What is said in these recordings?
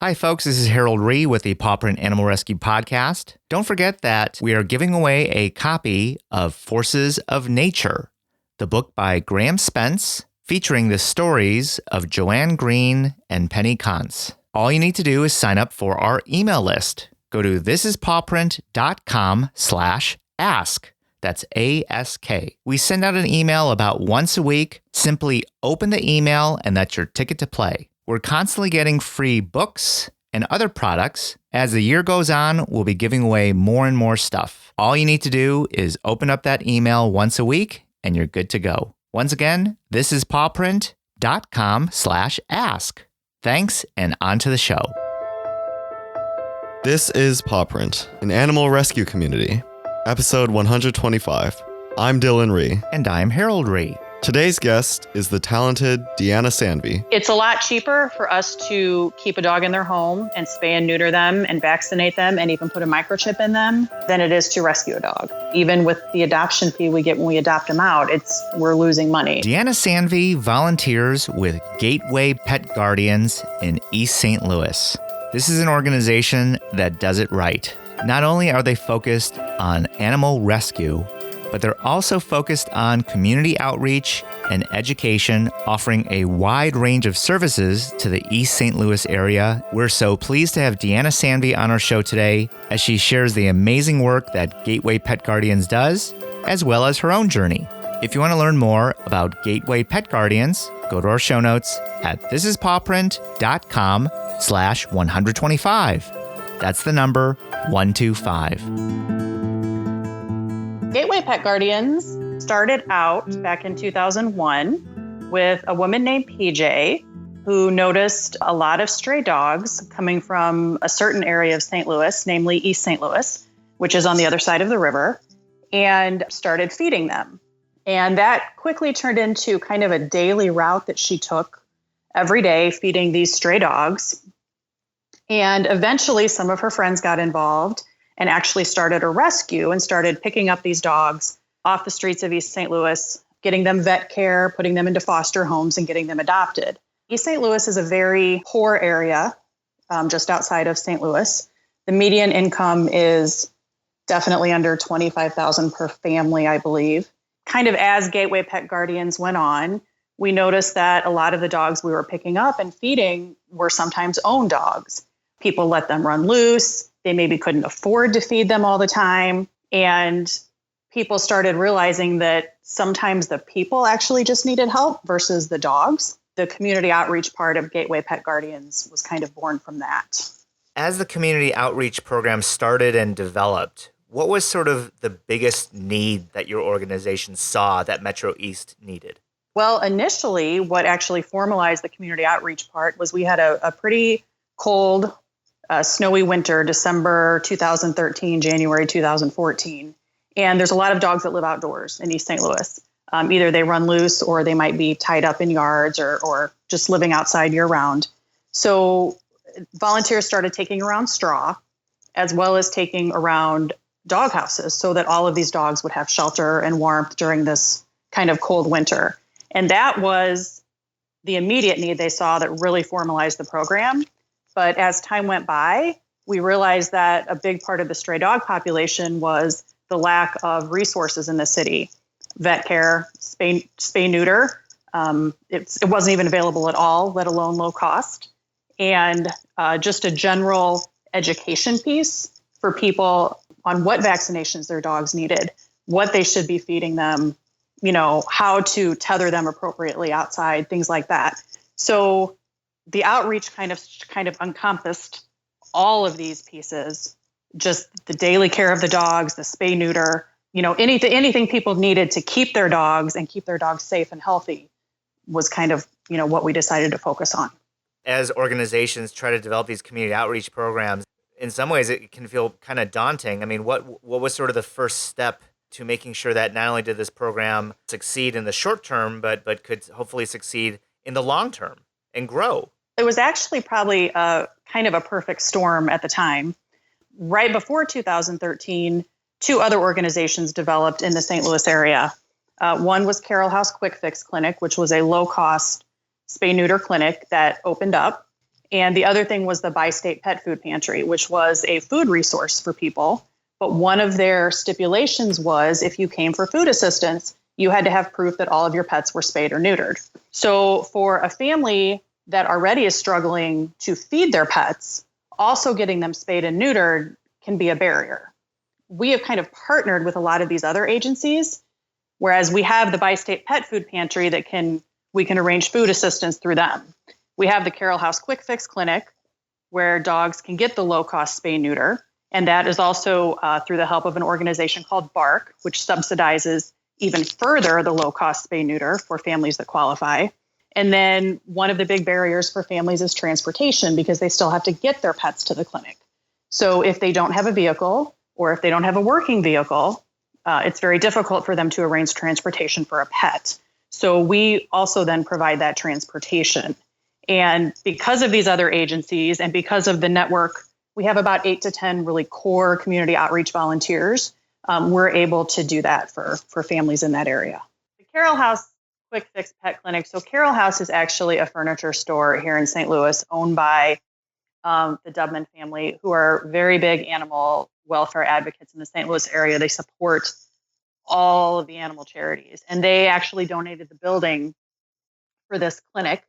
Hi, folks. This is Harold Ree with the Paw Print Animal Rescue Podcast. Don't forget that we are giving away a copy of Forces of Nature, the book by Graham Spence, featuring the stories of Joanne Green and Penny Kantz. All you need to do is sign up for our email list. Go to thisispawprint.com/ask. That's ASK. We send out an email about once a week. Simply open the email and that's your ticket to play. We're constantly getting free books and other products. As the year goes on, we'll be giving away more and more stuff. All you need to do is open up that email once a week and you're good to go. Once again, thisispawprint.com/ask. Thanks, and on to the show. This is Paw Print, an animal rescue community. Episode 125. I'm Dylan Ree. And I'm Harold Ree. Today's guest is the talented Deanna Sanvi. It's a lot cheaper for us to keep a dog in their home and spay and neuter them and vaccinate them and even put a microchip in them than it is to rescue a dog. Even with the adoption fee we get when we adopt them out, we're losing money. Deanna Sanvi volunteers with Gateway Pet Guardians in East St. Louis. This is an organization that does it right. Not only are they focused on animal rescue, but they're also focused on community outreach and education, offering a wide range of services to the East St. Louis area. We're so pleased to have Deanna Sanvi on our show today as she shares the amazing work that Gateway Pet Guardians does, as well as her own journey. If you want to learn more about Gateway Pet Guardians, go to our show notes at thisispawprint.com/125. That's the number 125. Gateway Pet Guardians started out back in 2001 with a woman named PJ who noticed a lot of stray dogs coming from a certain area of St. Louis, namely East St. Louis, which is on the other side of the river, and started feeding them. And that quickly turned into kind of a daily route that she took every day, feeding these stray dogs. And eventually some of her friends got involved and actually started a rescue and started picking up these dogs off the streets of East St. Louis, getting them vet care, putting them into foster homes, and getting them adopted. East St. Louis is a very poor area just outside of St. Louis. The median income is definitely under $25,000 per family, I believe. Kind of as Gateway Pet Guardians went on, we noticed that a lot of the dogs we were picking up and feeding were sometimes owned dogs. People let them run loose. They maybe couldn't afford to feed them all the time. And people started realizing that sometimes the people actually just needed help versus the dogs. The community outreach part of Gateway Pet Guardians was kind of born from that. As the community outreach program started and developed, what was sort of the biggest need that your organization saw that Metro East needed? Well, initially, what actually formalized the community outreach part was we had a pretty cold, snowy winter, December 2013, January 2014. And there's a lot of dogs that live outdoors in East St. Louis. Either they run loose or they might be tied up in yards or just living outside year round. So volunteers started taking around straw as well as taking around dog houses so that all of these dogs would have shelter and warmth during this kind of cold winter. And that was the immediate need they saw that really formalized the program. But as time went by, we realized that a big part of the stray dog population was the lack of resources in the city. Vet care, spay neuter. It wasn't even available at all, let alone low cost. And just a general education piece for people on what vaccinations their dogs needed, what they should be feeding them, how to tether them appropriately outside, things like that. So the outreach kind of encompassed all of these pieces, just the daily care of the dogs, the spay neuter, anything people needed to keep their dogs and keep their dogs safe and healthy was kind of, what we decided to focus on. As organizations try to develop these community outreach programs, in some ways it can feel kind of daunting. I mean, what was sort of the first step to making sure that not only did this program succeed in the short term, but could hopefully succeed in the long term and grow? It was actually probably kind of a perfect storm at the time. Right before 2013, two other organizations developed in the St. Louis area. One was Carroll House Quick Fix Clinic, which was a low-cost spay-neuter clinic that opened up. And the other thing was the State Pet Food Pantry, which was a food resource for people. But one of their stipulations was if you came for food assistance, you had to have proof that all of your pets were spayed or neutered. So for a family that already is struggling to feed their pets, also getting them spayed and neutered can be a barrier. We have kind of partnered with a lot of these other agencies, whereas we have the State Pet Food Pantry that we can arrange food assistance through them. We have the Carroll House Quick Fix Clinic, where dogs can get the low-cost spay neuter. And that is also through the help of an organization called BARK, which subsidizes even further the low-cost spay neuter for families that qualify. And then one of the big barriers for families is transportation, because they still have to get their pets to the clinic. So if they don't have a vehicle, or if they don't have a working vehicle, it's very difficult for them to arrange transportation for a pet. So we also then provide that transportation. And because of these other agencies and because of the network, we have about 8 to 10 really core community outreach volunteers. We're able to do that for families in that area. The Carroll House Quick Fix Pet Clinic. So Carroll House is actually a furniture store here in St. Louis owned by the Dubman family, who are very big animal welfare advocates in the St. Louis area. They support all of the animal charities. And they actually donated the building for this clinic.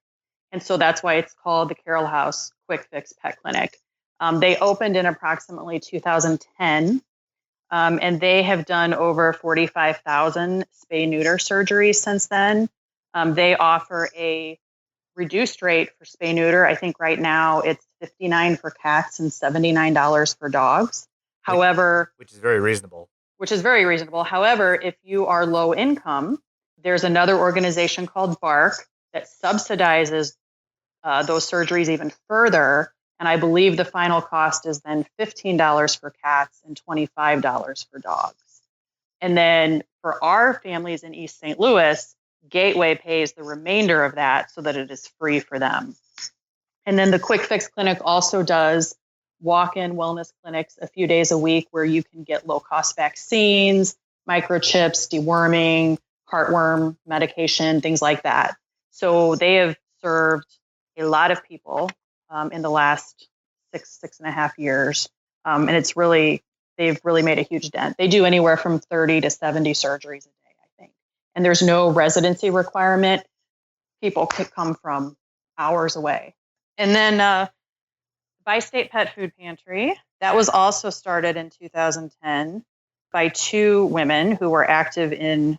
And so that's why it's called the Carroll House Quick Fix Pet Clinic. They opened in approximately 2010, and they have done over 45,000 spay-neuter surgeries since then. They offer a reduced rate for spay-neuter. I think right now it's $59 for cats and $79 for dogs. However, which is very reasonable. However, if you are low income, there's another organization called BARK that subsidizes those surgeries even further. And I believe the final cost is then $15 for cats and $25 for dogs. And then for our families in East St. Louis, Gateway pays the remainder of that so that it is free for them. And then the Quick Fix Clinic also does walk-in wellness clinics a few days a week where you can get low-cost vaccines, microchips, deworming, heartworm medication, things like that. So they have served a lot of people in the last 6.5 years. And they've really made a huge dent. They do anywhere from 30 to 70 surgeries a day, I think. And there's no residency requirement. People could come from hours away. And then State Pet Food Pantry, that was also started in 2010 by 2 women who were active in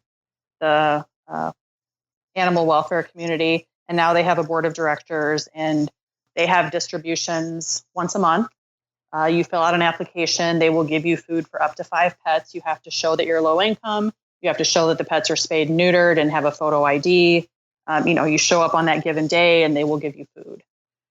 the animal welfare community. And now they have a board of directors and they have distributions once a month. You fill out an application. They will give you food for up to 5 pets. You have to show that you're low income. You have to show that the pets are spayed and neutered and have a photo ID. You show up on that given day and they will give you food,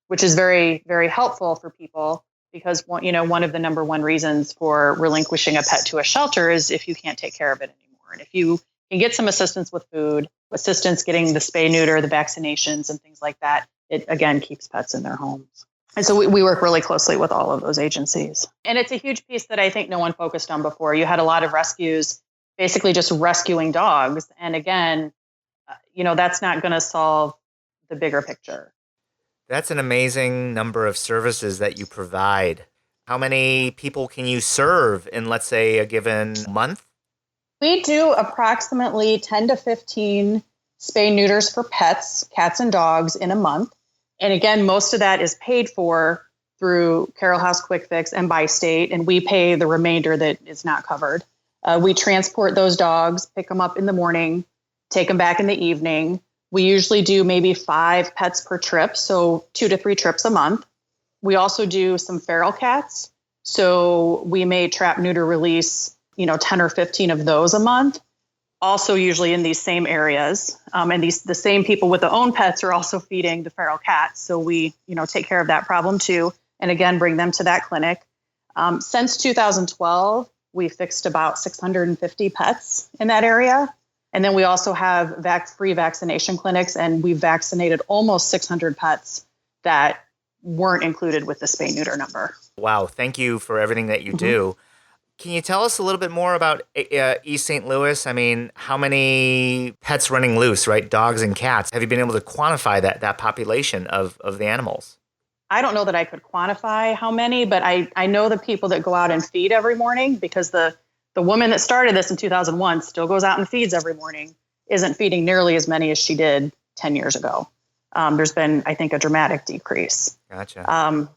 which is very, very helpful for people because, one of the number one reasons for relinquishing a pet to a shelter is if you can't take care of it anymore. And if you can get some assistance with food, assistance getting the spay, neuter, the vaccinations and things like that, it again keeps pets in their homes. And so we work really closely with all of those agencies. And it's a huge piece that I think no one focused on before. You had a lot of rescues, basically just rescuing dogs. And again, that's not going to solve the bigger picture. That's an amazing number of services that you provide. How many people can you serve in, let's say, a given month? We do approximately 10 to 15 spay neuters for pets, cats and dogs in a month. And again, most of that is paid for through Carroll House Quick Fix and by state, and we pay the remainder that is not covered. We transport those dogs, pick them up in the morning, take them back in the evening. We usually do maybe 5 pets per trip, so 2 to 3 trips a month. We also do some feral cats. So we may trap, neuter, release, 10 or 15 of those a month. Also usually in these same areas. And the same people with their own pets are also feeding the feral cats. So we, take care of that problem too. And again, bring them to that clinic. Since 2012, we fixed about 650 pets in that area. And then we also have free vaccination clinics, and we've vaccinated almost 600 pets that weren't included with the spay neuter number. Wow. Thank you for everything that you do. Can you tell us a little bit more about East St. Louis? I mean, how many pets running loose, right? Dogs and cats. Have you been able to quantify that population of the animals? I don't know that I could quantify how many, but I know the people that go out and feed every morning, because the woman that started this in 2001 still goes out and feeds every morning, isn't feeding nearly as many as she did 10 years ago. There's been, I think, a dramatic decrease. Gotcha.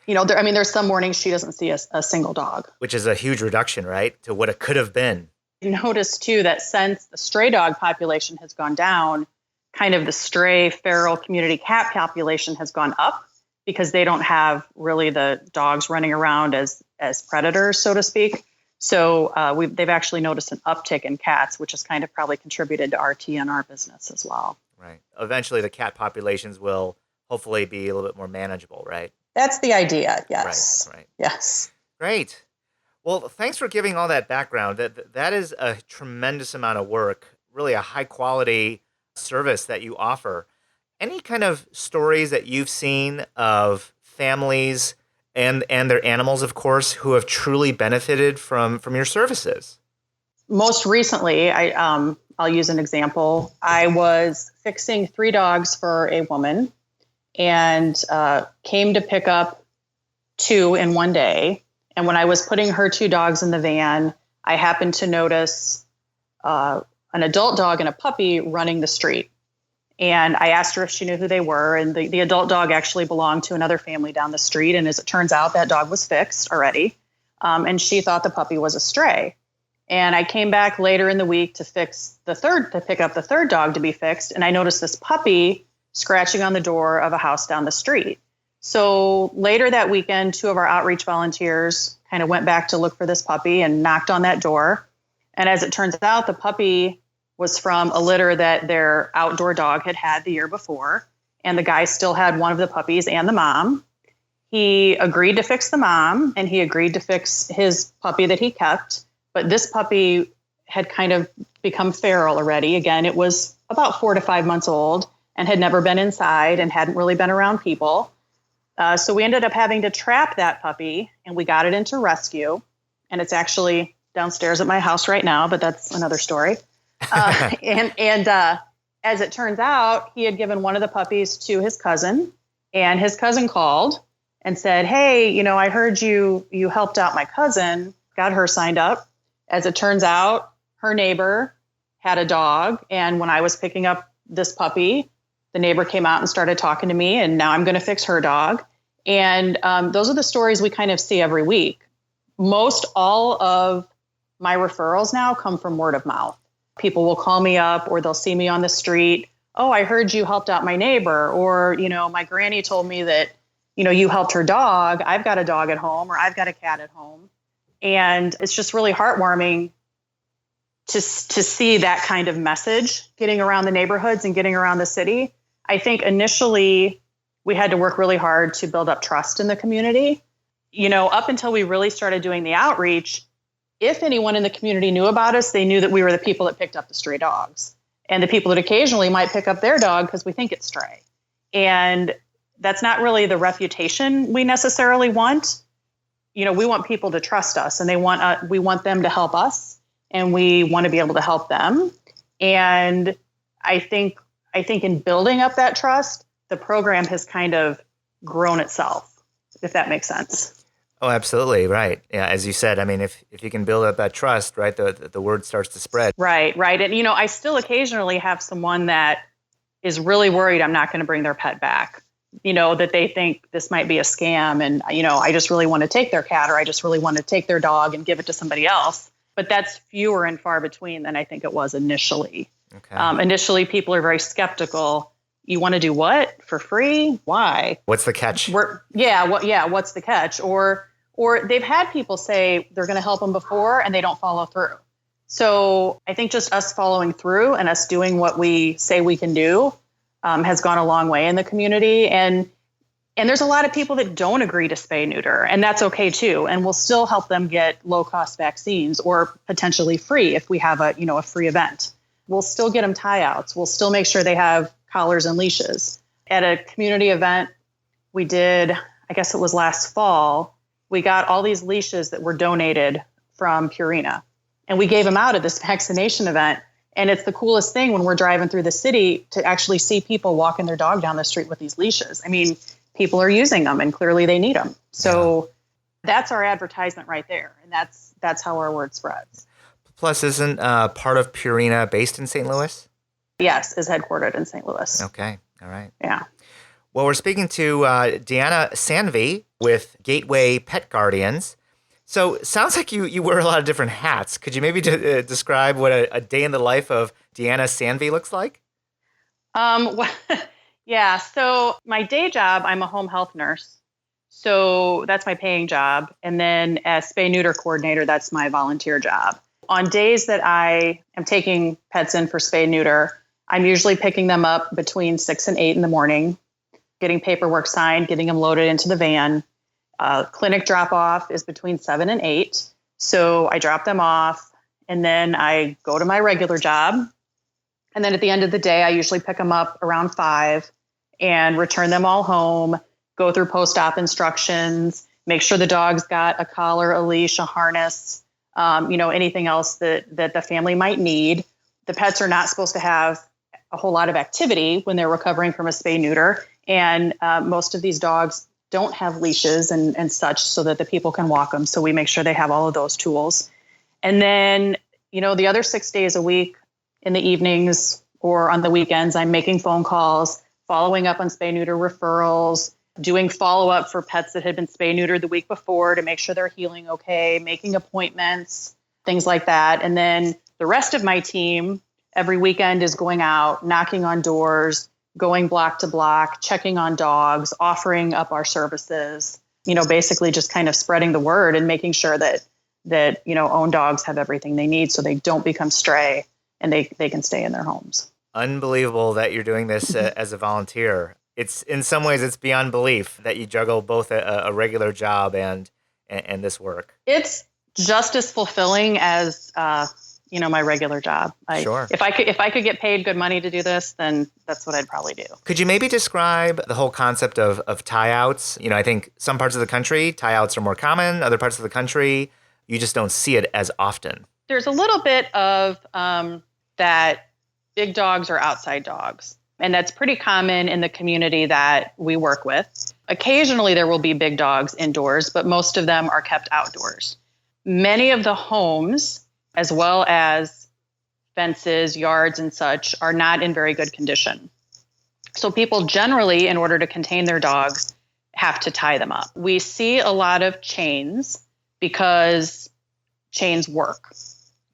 There's some mornings she doesn't see a single dog. Which is a huge reduction, right, to what it could have been. Notice too that since the stray dog population has gone down, kind of the stray feral community cat population has gone up, because they don't have really the dogs running around as predators, so to speak. So they've actually noticed an uptick in cats, which has kind of probably contributed to our TNR business as well. Right. Eventually, the cat populations will hopefully be a little bit more manageable, right? That's the idea. Yes. Right. Yes. Great. Well, thanks for giving all that background. That is a tremendous amount of work, really a high quality service that you offer. Any kind of stories that you've seen of families and their animals, of course, who have truly benefited from your services? Most recently, I'll use an example. I was fixing 3 dogs for a woman, and came to pick up 2 in one day. And when I was putting her 2 dogs in the van, I happened to notice an adult dog and a puppy running the street. And I asked her if she knew who they were. And the adult dog actually belonged to another family down the street. And as it turns out, that dog was fixed already. And she thought the puppy was a stray. And I came back later in the week to pick up the third dog to be fixed. And I noticed this puppy scratching on the door of a house down the street. So later that weekend, 2 of our outreach volunteers kind of went back to look for this puppy and knocked on that door. And as it turns out, the puppy was from a litter that their outdoor dog had the year before. And the guy still had one of the puppies and the mom. He agreed to fix the mom, and he agreed to fix his puppy that he kept. But this puppy had kind of become feral already. Again, it was about 4 to 5 months old and had never been inside and hadn't really been around people. So we ended up having to trap that puppy, and we got it into rescue. And it's actually downstairs at my house right now, but that's another story. And as it turns out, he had given one of the puppies to his cousin, and his cousin called and said, "Hey, I heard you helped out my cousin," got her signed up. As it turns out, her neighbor had a dog. And when I was picking up this puppy, the neighbor came out and started talking to me, and now I'm going to fix her dog. And those are the stories we kind of see every week. Most all of my referrals now come from word of mouth. People will call me up, or they'll see me on the street. "Oh, I heard you helped out my neighbor," or, my granny told me that, you helped her dog. I've got a dog at home, or I've got a cat at home. And it's just really heartwarming to see that kind of message getting around the neighborhoods and getting around the city. I think initially we had to work really hard to build up trust in the community. Up until we really started doing the outreach, if anyone in the community knew about us, they knew that we were the people that picked up the stray dogs, and the people that occasionally might pick up their dog because we think it's stray. And that's not really the reputation we necessarily want. We want people to trust us, and we want them to help us, and we want to be able to help them. And I think in building up that trust, the program has kind of grown itself, if that makes sense. Oh, absolutely. Right. Yeah. As you said, I mean, if you can build up that trust, right, the word starts to spread. Right. And, I still occasionally have someone that is really worried I'm not going to bring their pet back, that they think this might be a scam. And, I just really want to take their cat, or I just really want to take their dog and give it to somebody else. But that's fewer and far between than I think it was initially. Okay. Initially, people are very skeptical. You want to do what? For free? Why? What's the catch? What's the catch? Or they've had people say they're going to help them before, and they don't follow through. So I think just us following through and us doing what we say we can do has gone a long way in the community. And there's a lot of people that don't agree to spay neuter, and that's okay too. And we'll still help them get low cost vaccines, or potentially free if we have a free event. We'll still get them tie outs. We'll still make sure they have collars and leashes. At a community event we did, I guess it was last fall, we got all these leashes that were donated from Purina, and we gave them out at this vaccination event. And it's the coolest thing when we're driving through the city to actually see people walking their dog down the street with these leashes. I mean, people are using them and clearly they need them. So that's our advertisement right there. And that's how our word spreads. Plus, isn't part of Purina based in St. Louis? Yes, is headquartered in St. Louis. Okay. All right. Yeah. Well, we're speaking to Deanna Sanvi with Gateway Pet Guardians. So sounds like you wear a lot of different hats. Could you maybe describe what a day in the life of Deanna Sanvi looks like? Yeah. So my day job, I'm a home health nurse. So that's my paying job. And then as spay-neuter coordinator, that's my volunteer job. On days that I am taking pets in for spay-neuter, I'm usually picking them up between 6 and 8 in the morning, getting paperwork signed, getting them loaded into the van. Clinic drop-off is between 7 and 8. So I drop them off, and then I go to my regular job. And then at the end of the day, I usually pick them up around 5 and return them all home, go through post-op instructions, make sure the dog's got a collar, a leash, a harness, anything else that the family might need. The pets are not supposed to have a whole lot of activity when they're recovering from a spay-neuter. And most of these dogs don't have leashes and such so that the people can walk them. So we make sure they have all of those tools. And then, the other 6 days a week in the evenings or on the weekends, I'm making phone calls, following up on spay-neuter referrals, doing follow-up for pets that had been spay-neutered the week before to make sure they're healing okay, making appointments, things like that. And then the rest of my team every weekend is going out, knocking on doors, going block to block, checking on dogs, offering up our services, basically just kind of spreading the word and making sure that own dogs have everything they need so they don't become stray and they can stay in their homes. Unbelievable that you're doing this as a volunteer. It's in some ways it's beyond belief that you juggle both a regular job and this work. It's just as fulfilling as my regular job. Sure. If I could get paid good money to do this, then that's what I'd probably do. Could you maybe describe the whole concept of tie-outs? I think some parts of the country tie-outs are more common. Other parts of the country, you just don't see it as often. There's a little bit of that big dogs are outside dogs. And that's pretty common in the community that we work with. Occasionally there will be big dogs indoors, but most of them are kept outdoors. Many of the homes, as well as fences, yards, and such, are not in very good condition. So people generally, in order to contain their dogs, have to tie them up. We see a lot of chains because chains work,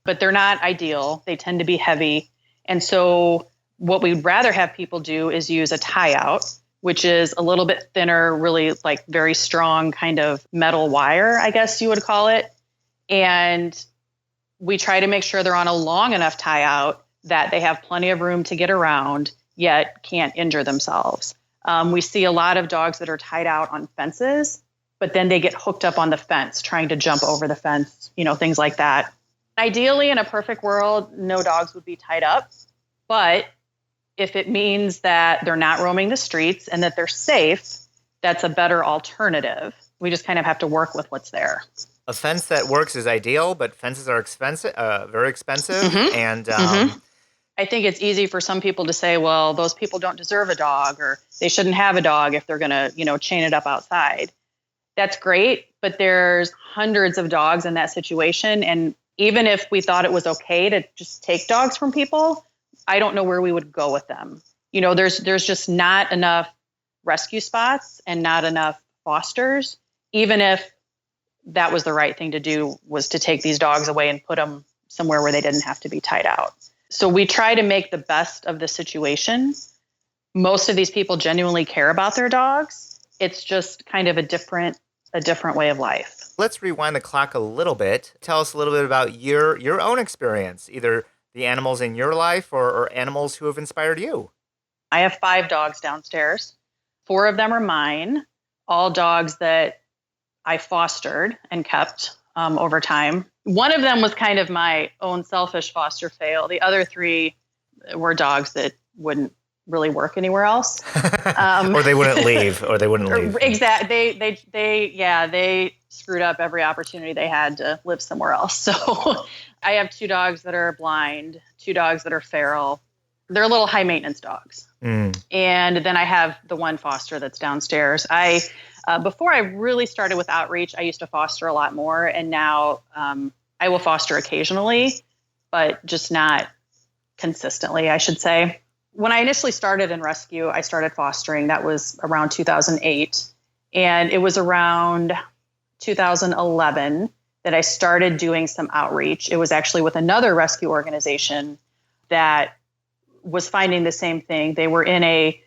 but they're not ideal. They tend to be heavy. And so what we'd rather have people do is use a tie-out, which is a little bit thinner, really like very strong kind of metal wire, I guess you would call it. And we try to make sure they're on a long enough tie-out that they have plenty of room to get around, yet can't injure themselves. We see a lot of dogs that are tied out on fences, but then they get hooked up on the fence, trying to jump over the fence, things like that. Ideally, in a perfect world, no dogs would be tied up. But if it means that they're not roaming the streets and that they're safe, that's a better alternative. We just kind of have to work with what's there. A fence that works is ideal, but fences are expensive, very expensive. Mm-hmm. And I think it's easy for some people to say, well, those people don't deserve a dog, or they shouldn't have a dog if they're going to, chain it up outside. That's great, but there's hundreds of dogs in that situation. And even if we thought it was okay to just take dogs from people, I don't know where we would go with them. There's just not enough rescue spots and not enough fosters, even if that was the right thing to do, was to take these dogs away and put them somewhere where they didn't have to be tied out. So we try to make the best of the situation. Most of these people genuinely care about their dogs. It's just kind of a different way of life. Let's rewind the clock a little bit. Tell us a little bit about your own experience, either the animals in your life or animals who have inspired you. I have 5 dogs downstairs. 4 of them are mine, all dogs that I fostered and kept over time. One of them was kind of my own selfish foster fail. The other 3 were dogs that wouldn't really work anywhere else. Or they wouldn't leave. Exactly. They screwed up every opportunity they had to live somewhere else. So I have 2 dogs that are blind, 2 dogs that are feral. They're little high maintenance dogs. And then I have the one foster that's downstairs. Before I really started with outreach, I used to foster a lot more. And now I will foster occasionally, but just not consistently, I should say. When I initially started in rescue, I started fostering. That was around 2008. And it was around 2011 that I started doing some outreach. It was actually with another rescue organization that was finding the same thing. They were in a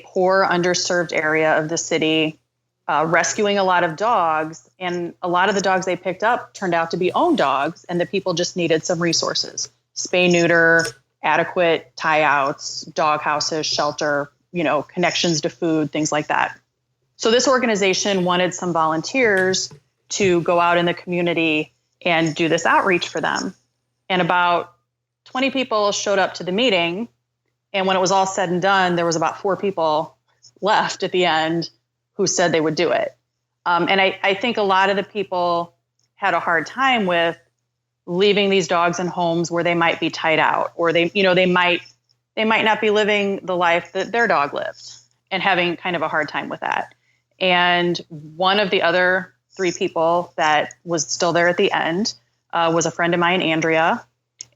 poor, underserved area of the city, rescuing a lot of dogs. And a lot of the dogs they picked up turned out to be owned dogs. And the people just needed some resources: spay, neuter, adequate tie-outs, dog houses, shelter, connections to food, things like that. So this organization wanted some volunteers to go out in the community and do this outreach for them. And about 20 people showed up to the meeting. And when it was all said and done, there was about 4 people left at the end who said they would do it. And I think a lot of the people had a hard time with leaving these dogs in homes where they might be tied out, or they might not be living the life that their dog lived, and having kind of a hard time with that. And one of the other 3 people that was still there at the end was a friend of mine, Andrea.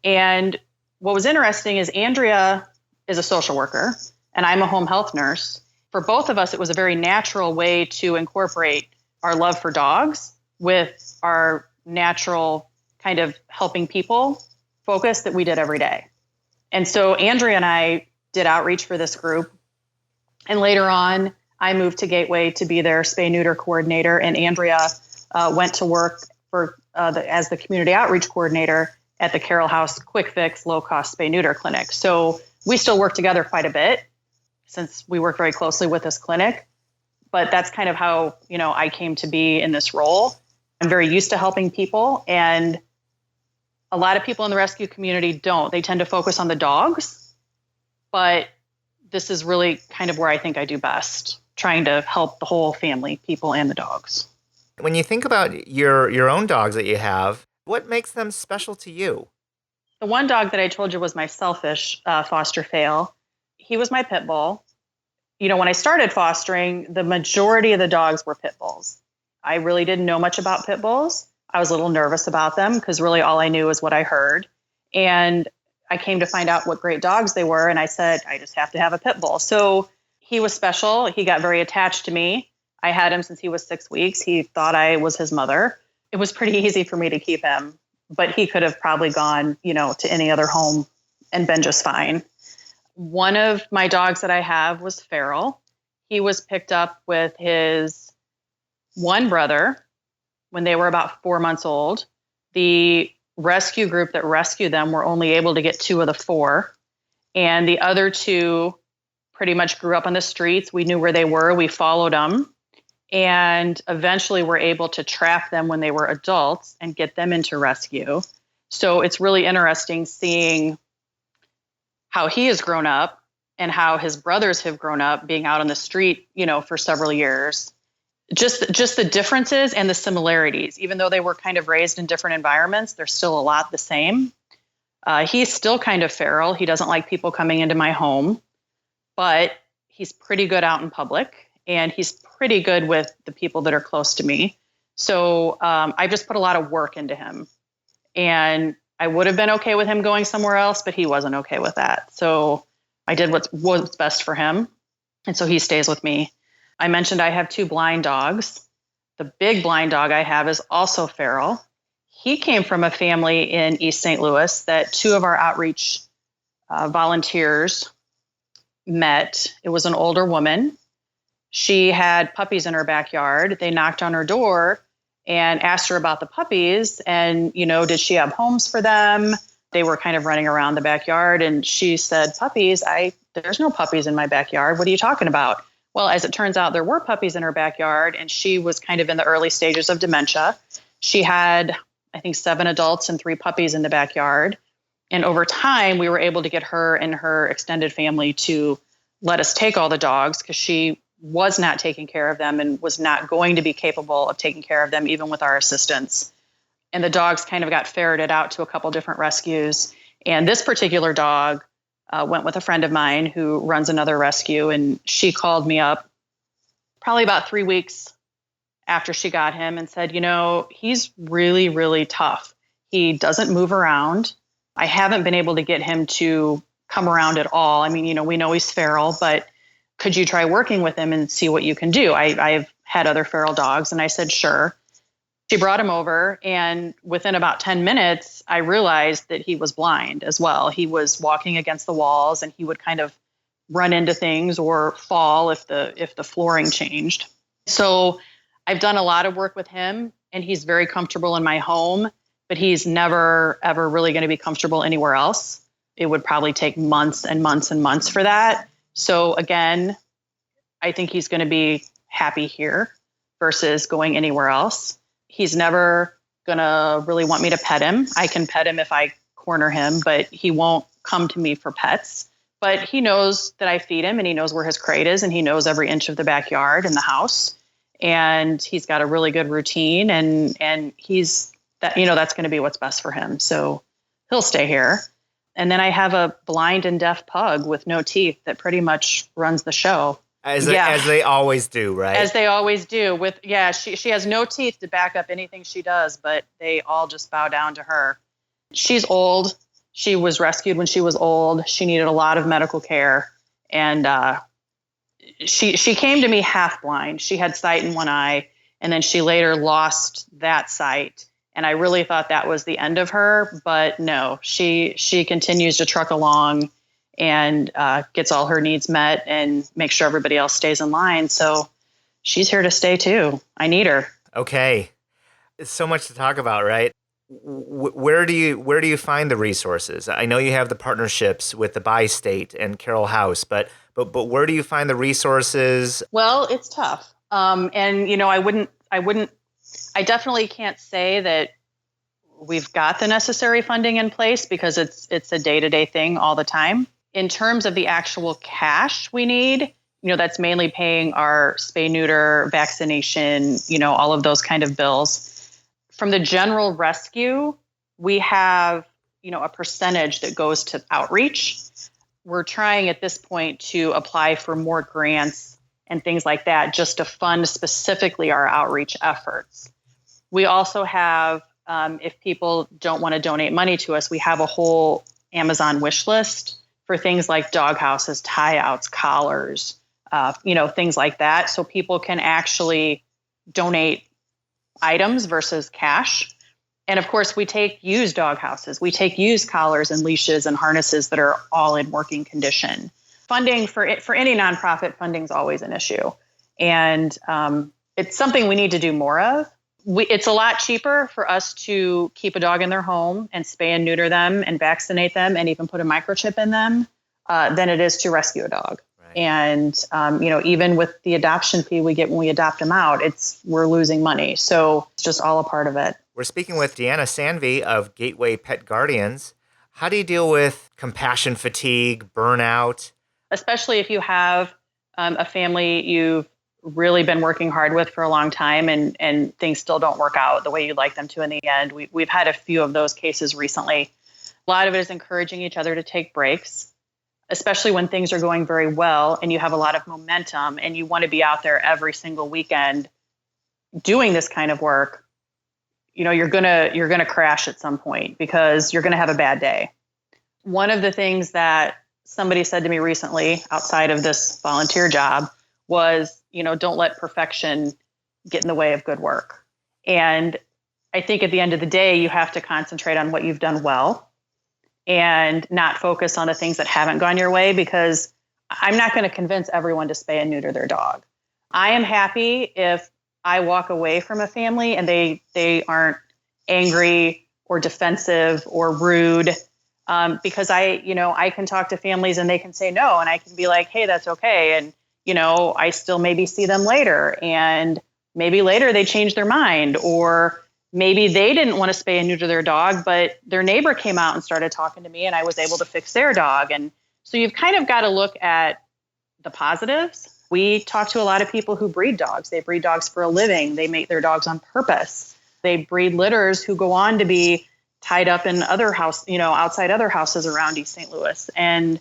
And what was interesting is Andrea is a social worker and I'm a home health nurse. For both of us, it was a very natural way to incorporate our love for dogs with our natural kind of helping people focus that we did every day. And so Andrea and I did outreach for this group. And later on, I moved to Gateway to be their spay neuter coordinator. And Andrea went to work as the community outreach coordinator at the Carroll House Quick Fix Low Cost Spay Neuter Clinic. So we still work together quite a bit since we work very closely with this clinic. But that's kind of how, I came to be in this role. I'm very used to helping people, and a lot of people in the rescue community don't. They tend to focus on the dogs, but this is really kind of where I think I do best, trying to help the whole family, people and the dogs. When you think about your own dogs that you have, what makes them special to you? The one dog that I told you was my selfish foster fail. He was my pit bull. When I started fostering, the majority of the dogs were pit bulls. I really didn't know much about pit bulls. I was a little nervous about them because really all I knew was what I heard. And I came to find out what great dogs they were. And I said, I just have to have a pit bull. So he was special. He got very attached to me. I had him since he was 6 weeks. He thought I was his mother. It was pretty easy for me to keep him, but he could have probably gone, to any other home and been just fine. One of my dogs that I have was feral. He was picked up with his one brother when they were about 4 months old. The rescue group that rescued them were only able to get 2 of the 4. And the other 2 pretty much grew up on the streets. We knew where they were. We followed them and eventually were able to trap them when they were adults and get them into rescue. So it's really interesting seeing how he has grown up and how his brothers have grown up being out on the street, for several years. Just the differences and the similarities, even though they were kind of raised in different environments, they're still a lot the same. He's still kind of feral. He doesn't like people coming into my home, but he's pretty good out in public and he's pretty good with the people that are close to me. So I just put a lot of work into him, and I would have been okay with him going somewhere else, but he wasn't okay with that. So I did what was best for him. And so he stays with me. I mentioned I have 2 blind dogs. The big blind dog I have is also feral. He came from a family in East St. Louis that 2 of our outreach volunteers met. It was an older woman. She had puppies in her backyard. They knocked on her door and asked her about the puppies and, did she have homes for them? They were kind of running around the backyard, and she said, puppies? There's no puppies in my backyard. What are you talking about? Well, as it turns out, there were puppies in her backyard, and she was kind of in the early stages of dementia. She had, I think, 7 adults and 3 puppies in the backyard. And over time, we were able to get her and her extended family to let us take all the dogs because she was not taking care of them and was not going to be capable of taking care of them, even with our assistance. And the dogs kind of got ferreted out to a couple different rescues. And this particular dog went with a friend of mine who runs another rescue, and she called me up probably about 3 weeks after she got him and said, he's really, really tough. He doesn't move around. I haven't been able to get him to come around at all. I mean, we know he's feral, but could you try working with him and see what you can do? I've had other feral dogs, and I said, sure. She brought him over, and within about 10 minutes, I realized that he was blind as well. He was walking against the walls, and he would kind of run into things or fall if the flooring changed. So I've done a lot of work with him, and he's very comfortable in my home, but he's never, ever really going to be comfortable anywhere else. It would probably take months and months and months for that. So again, I think he's going to be happy here versus going anywhere else. He's never going to really want me to pet him. I can pet him if I corner him, but he won't come to me for pets. But he knows that I feed him, and he knows where his crate is, and he knows every inch of the backyard and the house. And he's got a really good routine, and he's that, that's going to be what's best for him. So he'll stay here. And then I have a blind and deaf pug with no teeth that pretty much runs the show. As they always do, right? As they always do. She has no teeth to back up anything she does, but they all just bow down to her. She's old. She was rescued when she was old. She needed a lot of medical care. And she came to me half blind. She had sight in one eye, and then she later lost that sight. And I really thought that was the end of her, but no, she continues to truck along and gets all her needs met and makes sure everybody else stays in line. So she's here to stay too. I need her. Okay. So much to talk about, right? Where do you find the resources? I know you have the partnerships with the Bi-State and Carroll House, but where do you find the resources? Well, it's tough. I definitely can't say that we've got the necessary funding in place because it's a day-to-day thing all the time. In terms of the actual cash we need, that's mainly paying our spay, neuter, vaccination, all of those kind of bills. From the general rescue, we have, a percentage that goes to outreach. We're trying at this point to apply for more grants and things like that just to fund specifically our outreach efforts. We also have, if people don't want to donate money to us, we have a whole Amazon wish list for things like dog houses, tie outs, collars, things like that. So people can actually donate items versus cash. And of course, we take used dog houses. We take used collars and leashes and harnesses that are all in working condition. Funding for any nonprofit, funding is always an issue. And it's something we need to do more of. It's a lot cheaper for us to keep a dog in their home and spay and neuter them and vaccinate them and even put a microchip in them than it is to rescue a dog. Right. And, even with the adoption fee we get when we adopt them out, we're losing money. So it's just all a part of it. We're speaking with Deanna Sanvi of Gateway Pet Guardians. How do you deal with compassion fatigue, burnout? Especially if you have a family you've really been working hard with for a long time and things still don't work out the way you'd like them to in the end. We've had a few of those cases recently. A lot of it is encouraging each other to take breaks, especially when things are going very well and you have a lot of momentum and you want to be out there every single weekend doing this kind of work. You're gonna crash at some point because you're gonna have a bad day. One of the things that somebody said to me recently outside of this volunteer job was, don't let perfection get in the way of good work. And I think at the end of the day, you have to concentrate on what you've done well and not focus on the things that haven't gone your way, because I'm not going to convince everyone to spay and neuter their dog. I am happy if I walk away from a family and they aren't angry or defensive or rude, because I can talk to families and they can say no, and I can be like, hey, that's okay. And, I still maybe see them later, and maybe later they change their mind, or maybe they didn't want to spay and neuter their dog, but their neighbor came out and started talking to me and I was able to fix their dog. And so you've kind of got to look at the positives. We talk to a lot of people who breed dogs. They breed dogs for a living. They make their dogs on purpose. They breed litters who go on to be tied up in other outside other houses around East St. Louis. And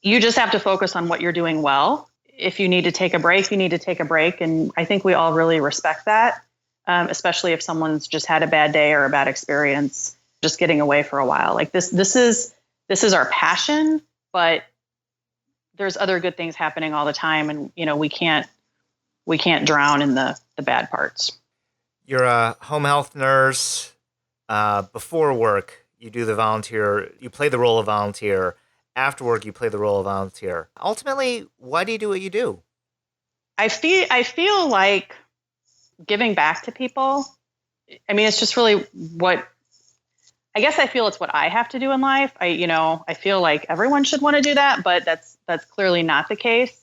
You just have to focus on what you're doing well. If you need to take a break, you need to take a break. And I think we all really respect that, especially if someone's just had a bad day or a bad experience, just getting away for a while. Like this is our passion, but there's other good things happening all the time. And, we can't drown in the bad parts. You're a home health nurse. Before work, you do you play the role of volunteer. After work, you play the role of volunteer. Ultimately, why do you do what you do? I feel like giving back to people. I mean, it's just really I guess I feel it's what I have to do in life. I feel like everyone should want to do that, but that's clearly not the case.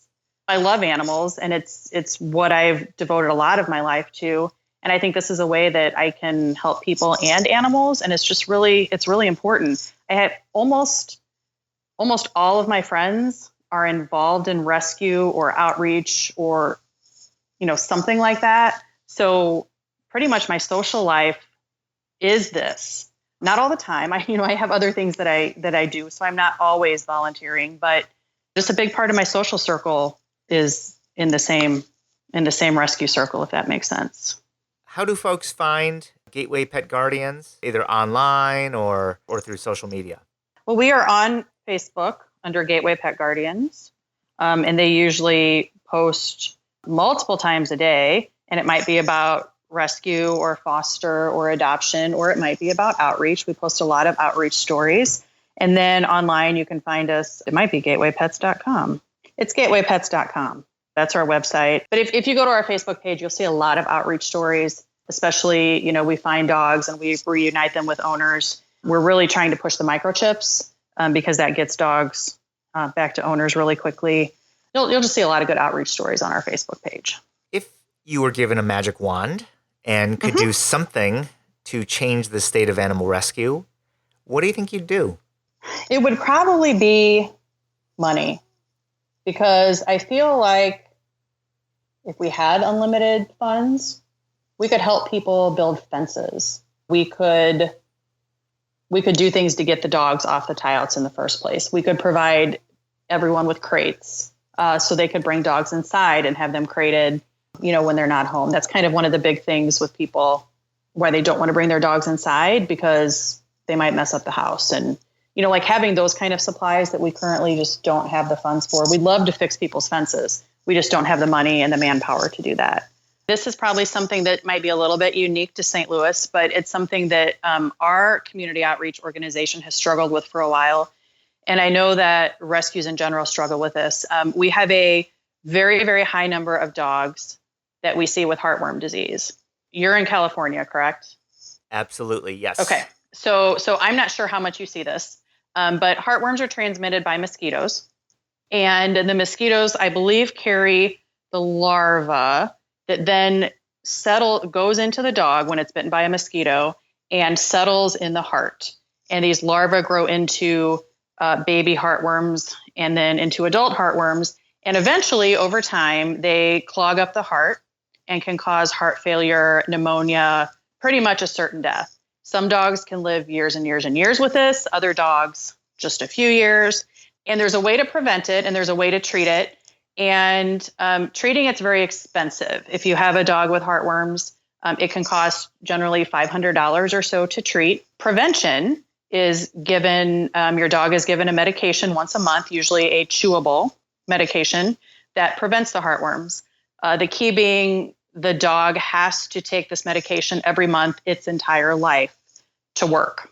I love animals, and it's what I've devoted a lot of my life to. And I think this is a way that I can help people and animals. And it's really important. I have almost all of my friends are involved in rescue or outreach or, something like that. So pretty much my social life is this. Not all the time. I have other things that I do. So I'm not always volunteering, but just a big part of my social circle is in the same rescue circle, if that makes sense. How do folks find Gateway Pet Guardians, either online or through social media? Well, we are on Facebook under Gateway Pet Guardians, and they usually post multiple times a day, and it might be about rescue or foster or adoption, or it might be about outreach. We post a lot of outreach stories. And then online, you can find us. It might be gatewaypets.com. It's gatewaypets.com. That's our website. But if you go to our Facebook page, you'll see a lot of outreach stories, especially, we find dogs and we reunite them with owners. We're really trying to push the microchips because that gets dogs back to owners really quickly. You'll just see a lot of good outreach stories on our Facebook page. If you were given a magic wand and could do something to change the state of animal rescue, what do you think you'd do? It would probably be money, because I feel like if we had unlimited funds, we could help people build fences. We could do things to get the dogs off the tie-outs in the first place. We could provide everyone with crates so they could bring dogs inside and have them crated, when they're not home. That's kind of one of the big things with people why they don't want to bring their dogs inside, because they might mess up the house. And, like having those kind of supplies that we currently just don't have the funds for. We'd love to fix people's fences. We just don't have the money and the manpower to do that. This is probably something that might be a little bit unique to St. Louis, but it's something that our community outreach organization has struggled with for a while. And I know that rescues in general struggle with this. We have a very, very high number of dogs that we see with heartworm disease. You're in California, correct? Absolutely, yes. Okay. So I'm not sure how much you see this, but heartworms are transmitted by mosquitoes. And the mosquitoes, I believe, carry the larva that then goes into the dog when it's bitten by a mosquito and settles in the heart. And these larvae grow into baby heartworms and then into adult heartworms. And eventually, over time, they clog up the heart and can cause heart failure, pneumonia, pretty much a certain death. Some dogs can live years and years and years with this. Other dogs, just a few years. And there's a way to prevent it, and there's a way to treat it. And treating it's very expensive. If you have a dog with heartworms, it can cost generally $500 or so to treat. Prevention is given, your dog is given a medication once a month, usually a chewable medication that prevents the heartworms. The key being the dog has to take this medication every month its entire life to work.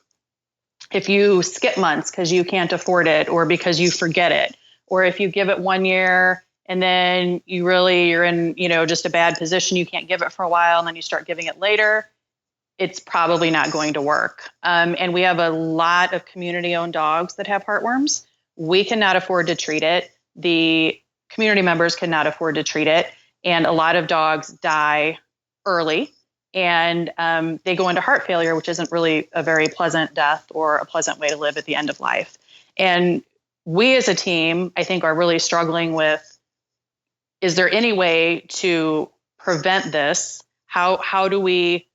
If you skip months because you can't afford it or because you forget it, or if you give it 1 year and then you're in, just a bad position, you can't give it for a while and then you start giving it later, it's probably not going to work. And we have a lot of community-owned dogs that have heartworms. We cannot afford to treat it. The community members cannot afford to treat it. And a lot of dogs die early and they go into heart failure, which isn't really a very pleasant death or a pleasant way to live at the end of life. And we as a team, I think, are really struggling with, is there any way to prevent this? How do we,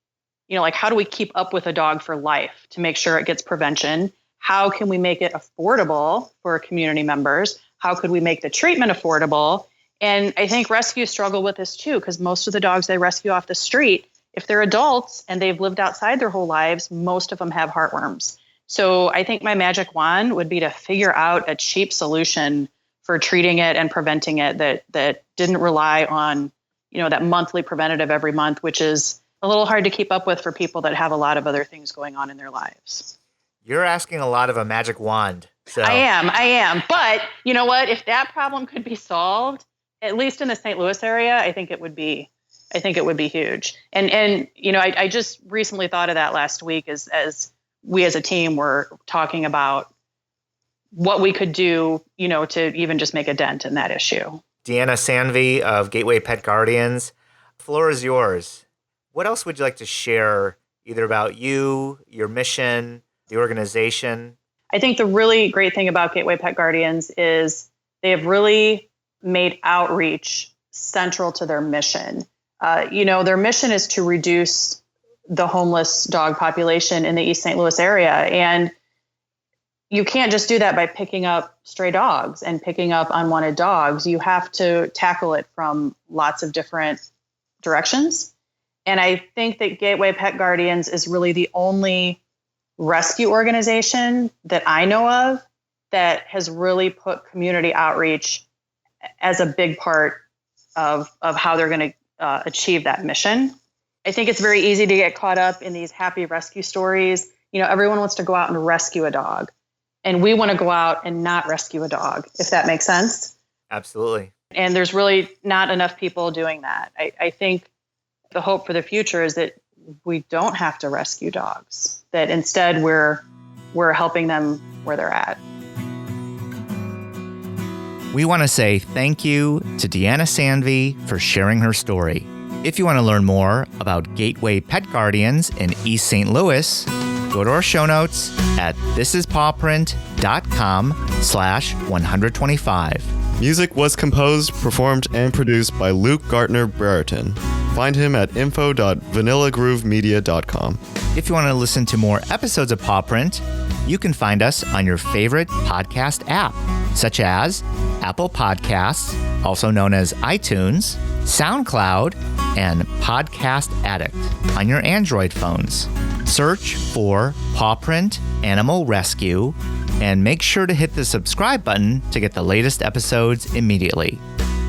how do we keep up with a dog for life to make sure it gets prevention? How can we make it affordable for community members? how could we make the treatment affordable? And I think rescues struggle with this too, because most of the dogs they rescue off the street, if they're adults and they've lived outside their whole lives, most of them have heartworms. So I think my magic wand would be to figure out a cheap solution for treating it and preventing it that didn't rely on, that monthly preventative every month, which is a little hard to keep up with for people that have a lot of other things going on in their lives. You're asking a lot of a magic wand. So. I am. But you know what? If that problem could be solved, at least in the St. Louis area, I think it would be huge. And I just recently thought of that last week as we as a team were talking about what we could do, to even just make a dent in that issue. Deanna Sanvi of Gateway Pet Guardians, floor is yours. What else would you like to share, either about you, your mission, the organization? I think the really great thing about Gateway Pet Guardians is they have really made outreach central to their mission. Their mission is to reduce the homeless dog population in the East St. Louis area. And you can't just do that by picking up stray dogs and picking up unwanted dogs. You have to tackle it from lots of different directions. And I think that Gateway Pet Guardians is really the only rescue organization that I know of that has really put community outreach as a big part of how they're going to achieve that mission. I think it's very easy to get caught up in these happy rescue stories. Everyone wants to go out and rescue a dog, and we want to go out and not rescue a dog, if that makes sense. Absolutely. And there's really not enough people doing that. I think the hope for the future is that we don't have to rescue dogs, that instead we're helping them where they're at. We want to say thank you to Deanna Sanvi for sharing her story. If you want to learn more about Gateway Pet Guardians in East St. Louis, go to our show notes at thisispawprint.com/125. Music was composed, performed, and produced by Luke Gartner Brereton. Find him at info.vanillagroovemedia.com. If you want to listen to more episodes of Paw Print, you can find us on your favorite podcast app, such as Apple Podcasts, also known as iTunes, SoundCloud, and Podcast Addict on your Android phones. Search for Paw Print Animal Rescue and make sure to hit the subscribe button to get the latest episodes immediately.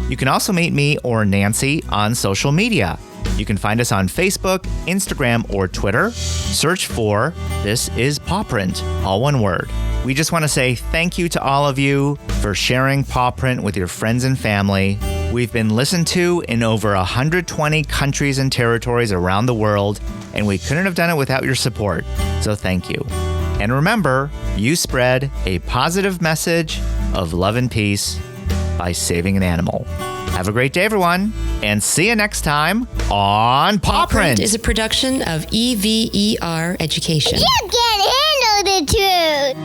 You can also meet me or Nancy on social media. You can find us on Facebook, Instagram, or Twitter. Search for This Is Paw Print, all one word. We just want to say thank you to all of you for sharing Paw Print with your friends and family. We've been listened to in over 120 countries and territories around the world, and we couldn't have done it without your support. So thank you. And remember, you spread a positive message of love and peace by saving an animal. Have a great day, everyone, and see you next time on Paw Print. Is a production of EVER Education. You can't handle the truth.